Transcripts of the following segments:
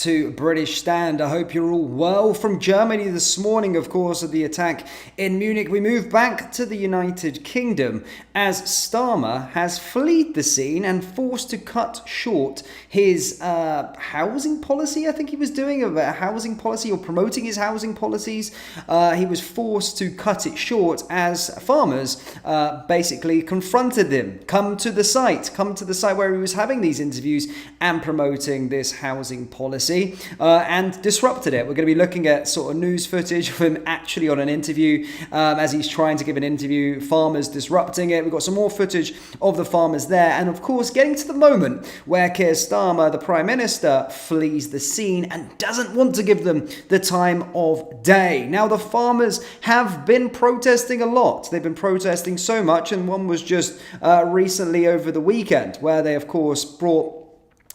To British Stand. I hope you're all well. From Germany this morning, of course, of the attack in Munich, we move back to the United Kingdom as Starmer has fled the scene and forced to cut short his housing policy. I think he was doing a housing policy or promoting his housing policies. He was forced to cut it short as farmers basically confronted him. Come to the site where he was having these interviews and promoting this housing policy. And disrupted it. We're going to be looking at sort of news footage of him actually on an interview as he's trying to give an interview, farmers disrupting it. We've got some more footage of the farmers there, and of course getting to the moment where Keir Starmer, the Prime Minister, flees the scene and doesn't want to give them the time of day. Now, the farmers have been protesting a lot. They've been protesting so much, and one was just recently over the weekend where they of course brought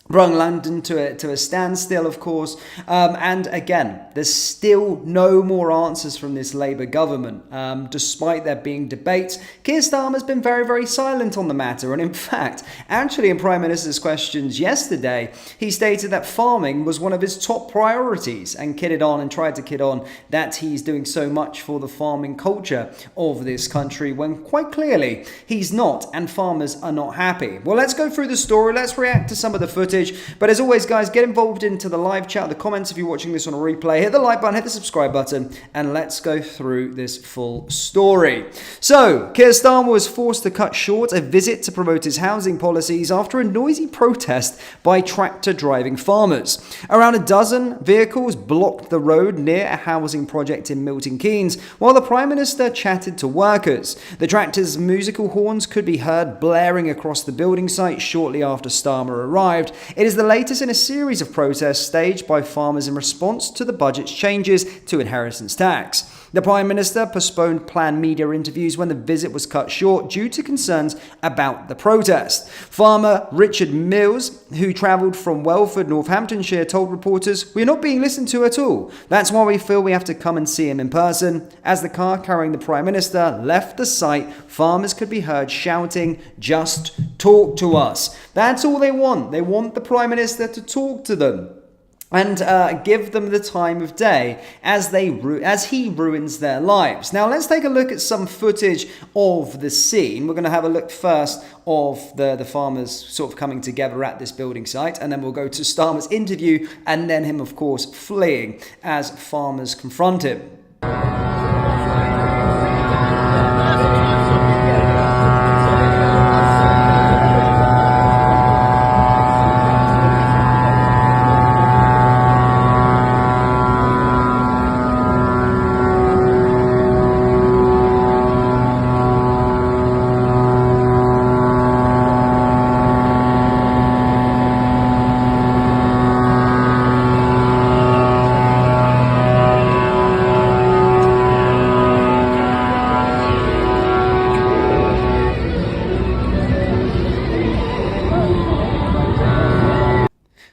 London to a standstill, of course. And again, there's still no more answers from this Labour government. Despite there being debates, Keir Starmer's been very, very silent on the matter. And in fact, actually in Prime Minister's questions yesterday, he stated that farming was one of his top priorities and tried to kid on that he's doing so much for the farming culture of this country when quite clearly he's not, and farmers are not happy. Well, let's go through the story. Let's react to some of the footage. But as always, guys, get involved into the live chat, the comments if you're watching this on a replay. Hit the like button, hit the subscribe button, and let's go through this full story. So, Keir Starmer was forced to cut short a visit to promote his housing policies after a noisy protest by tractor-driving farmers. Around a dozen vehicles blocked the road near a housing project in Milton Keynes, while the Prime Minister chatted to workers. The tractor's musical horns could be heard blaring across the building site shortly after Starmer arrived. It is the latest in a series of protests staged by farmers in response to the budget's changes to inheritance tax. The Prime Minister postponed planned media interviews when the visit was cut short due to concerns about the protest. Farmer Richard Mills, who travelled from Welford, Northamptonshire, told reporters, "We're not being listened to at all. That's why we feel we have to come and see him in person." As the car carrying the Prime Minister left the site, farmers could be heard shouting, "Just talk to us." That's all they want. They want the Prime Minister to talk to them and give them the time of day as he ruins their lives. Now, let's take a look at some footage of the scene. We're going to have a look first of the farmers sort of coming together at this building site, and then we'll go to Starmer's interview, and then him, of course, fleeing as farmers confront him.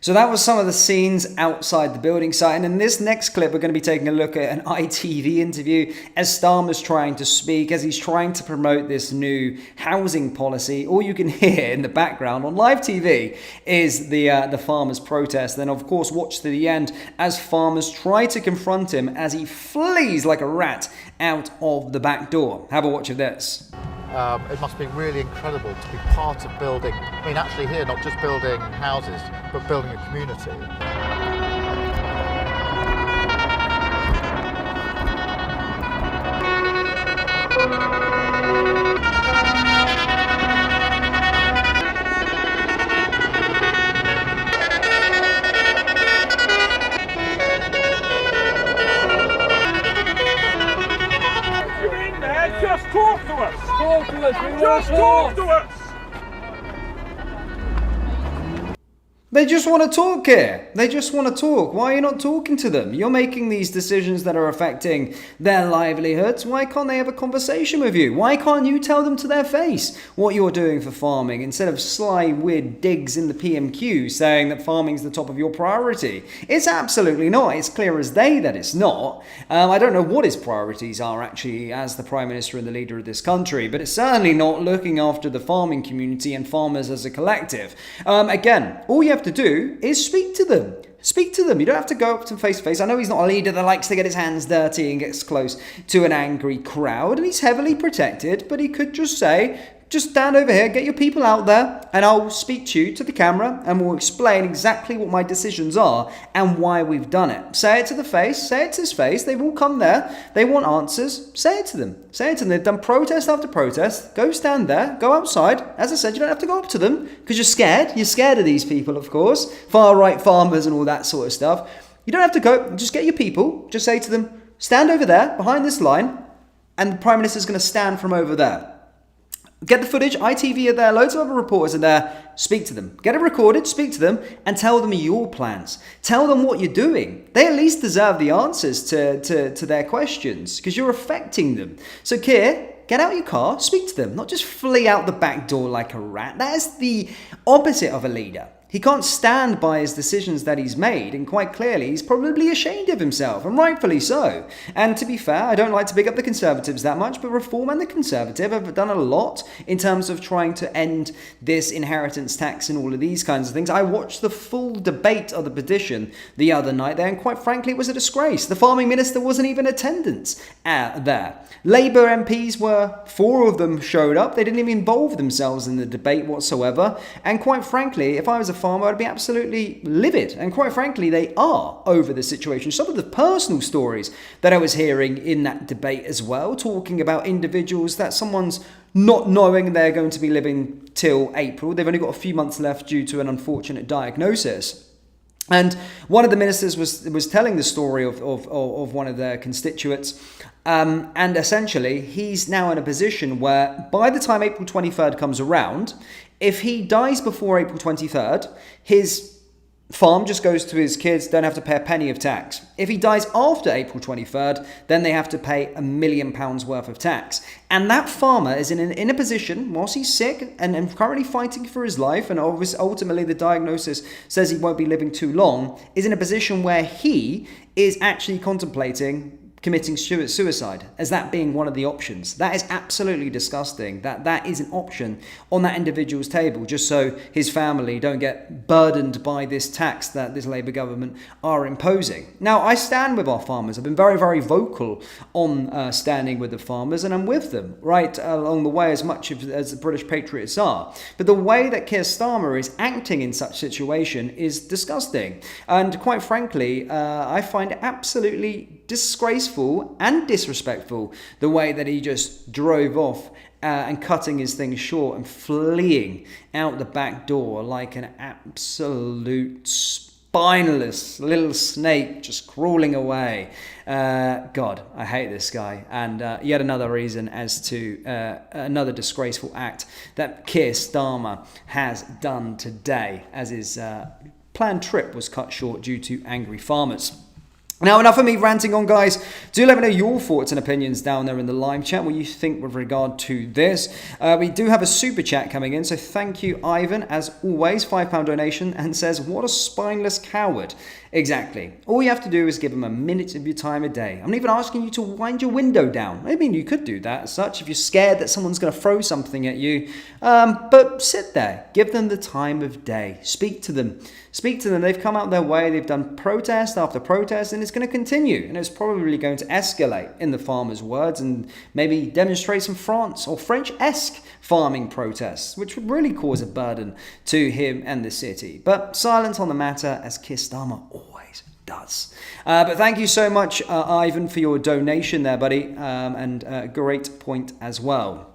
So that was some of the scenes outside the building site. And in this next clip, we're going to be taking a look at an ITV interview as Starmer's trying to speak, as he's trying to promote this new housing policy. All you can hear in the background on live TV is the farmers' protest. Then, of course, watch to the end as farmers try to confront him as he flees like a rat out of the back door. Have a watch of this. It must be really incredible to be part of building, I mean actually here, not just building houses, but building a community. Just talk to us! Talk to us! Just talk to us! They just want to talk here. They just want to talk. Why are you not talking to them? You're making these decisions that are affecting their livelihoods. Why can't they have a conversation with you? Why can't you tell them to their face what you're doing for farming instead of sly, weird digs in the PMQ saying that farming's the top of your priority? It's absolutely not. It's clear as day that it's not. I don't know what his priorities are actually as the Prime Minister and the leader of this country, but it's certainly not looking after the farming community and farmers as a collective. Again, all you have to do is speak to them. Speak to them. You don't have to go up to them face to face. I know he's not a leader that likes to get his hands dirty and gets close to an angry crowd, and he's heavily protected, but he could just say, just stand over here, get your people out there, and I'll speak to you, to the camera, and we'll explain exactly what my decisions are and why we've done it. Say it to the face, say it to his face. They've all come there. They want answers. Say it to them. Say it to them. They've done protest after protest. Go stand there. Go outside. As I said, you don't have to go up to them because you're scared. You're scared of these people, of course. Far-right farmers and all that sort of stuff. You don't have to go. Just get your people. Just say to them, stand over there behind this line, and the Prime Minister's going to stand from over there. Get the footage, ITV are there, loads of other reporters are there, speak to them. Get it recorded, speak to them, and tell them your plans. Tell them what you're doing. They at least deserve the answers to their questions, because you're affecting them. So Keir, get out your car, speak to them, not just flee out the back door like a rat. That is the opposite of a leader. He can't stand by his decisions that he's made, and quite clearly he's probably ashamed of himself, and rightfully so. And to be fair, I don't like to big up the Conservatives that much, but Reform and the Conservative have done a lot in terms of trying to end this inheritance tax and all of these kinds of things. I watched the full debate of the petition the other night there, and quite frankly it was a disgrace. The farming minister wasn't even in attendance there. Labour MPs were, 4 of them showed up. They didn't even involve themselves in the debate whatsoever, and quite frankly, if I was a farmer, I'd be absolutely livid. And quite frankly, they are over the situation. Some of the personal stories that I was hearing in that debate as well, talking about individuals that someone's not knowing they're going to be living till April. They've only got a few months left due to an unfortunate diagnosis. And one of the ministers was telling the story of one of their constituents. And essentially, he's now in a position where by the time April 23rd comes around, if he dies before April 23rd, his farm just goes to his kids, don't have to pay a penny of tax. If he dies after April 23rd, then they have to pay £1 million worth of tax. And that farmer is in a position, whilst he's sick and currently fighting for his life, and obviously ultimately the diagnosis says he won't be living too long, is in a position where he is actually contemplating committing suicide as that being one of the options. That is absolutely disgusting. That is an option on that individual's table, just so his family don't get burdened by this tax that this Labour government are imposing. Now, I stand with our farmers. I've been very, very vocal on standing with the farmers, and I'm with them right along the way, as much as the British patriots are. But the way that Keir Starmer is acting in such situation is disgusting. And quite frankly, I find it absolutely disgraceful and disrespectful the way that he just drove off and cutting his thing short and fleeing out the back door like an absolute spineless little snake just crawling away. God, I hate this guy. And yet another reason as to another disgraceful act that Keir Starmer has done today, as his planned trip was cut short due to angry farmers. Now, enough of me ranting on, guys. Do let me know your thoughts and opinions down there in the live chat, what you think with regard to this. We do have a super chat coming in, so thank you, Ivan, as always, £5 donation, and says, what a spineless coward. Exactly. All you have to do is give him a minute of your time a day. I'm not even asking you to wind your window down. I mean, you could do that as such if you're scared that someone's going to throw something at you. But sit there. Give them the time of day. Speak to them. Speak to them. They've come out their way. They've done protest after protest, and it's going to continue. And it's probably going to escalate, in the farmers' words, and maybe demonstrate some France or French-esque farming protests, which would really cause a burden to him and the city. But silence on the matter, as Keir Starmer always does. But thank you so much, Ivan, for your donation there, buddy. And a great point as well.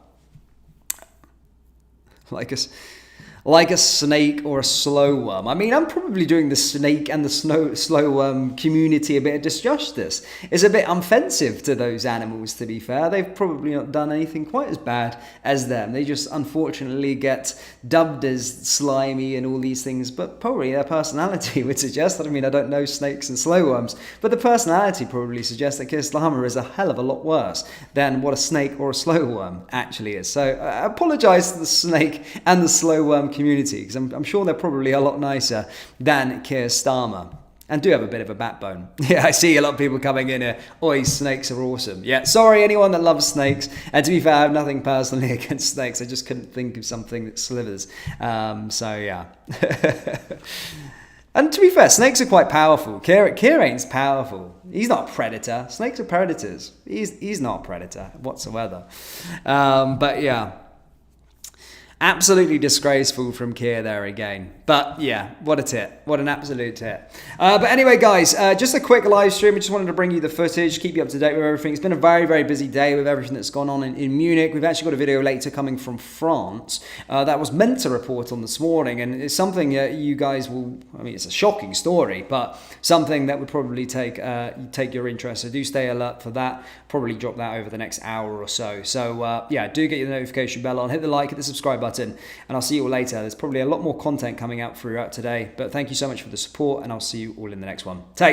Like a snake or a slow worm. I mean, I'm probably doing the snake and the slow worm community a bit of disjustice. It's a bit offensive to those animals, to be fair. They've probably not done anything quite as bad as them. They just unfortunately get dubbed as slimy and all these things, but probably their personality would suggest that. I mean, I don't know snakes and slow worms, but the personality probably suggests that Keir Starmer is a hell of a lot worse than what a snake or a slow worm actually is. So I apologise to the snake and the slow worm community, because I'm sure they're probably a lot nicer than Keir Starmer, and do have a bit of a backbone. Yeah, I see a lot of people coming in here, oi, snakes are awesome. Yeah, sorry anyone that loves snakes, and to be fair, I have nothing personally against snakes, I just couldn't think of something that slithers. So yeah. And to be fair, snakes are quite powerful. Kier ain't powerful. He's not a predator. Snakes are predators. He's not a predator whatsoever. But yeah. Absolutely disgraceful from Kier there again. But yeah, what a tit. What an absolute tit. But anyway, guys, just a quick live stream. I just wanted to bring you the footage, keep you up to date with everything. It's been a very, very busy day with everything that's gone on in Munich. We've actually got a video later coming from France that was meant to report on this morning. And it's something you guys will, I mean, it's a shocking story, but something that would probably take your interest. So do stay alert for that. Probably drop that over the next hour or so. So yeah, do get your notification bell on. Hit the like, hit the subscribe button. And I'll see you all later. There's probably a lot more content coming out throughout today. But thank you so much for the support, and I'll see you all in the next one. Take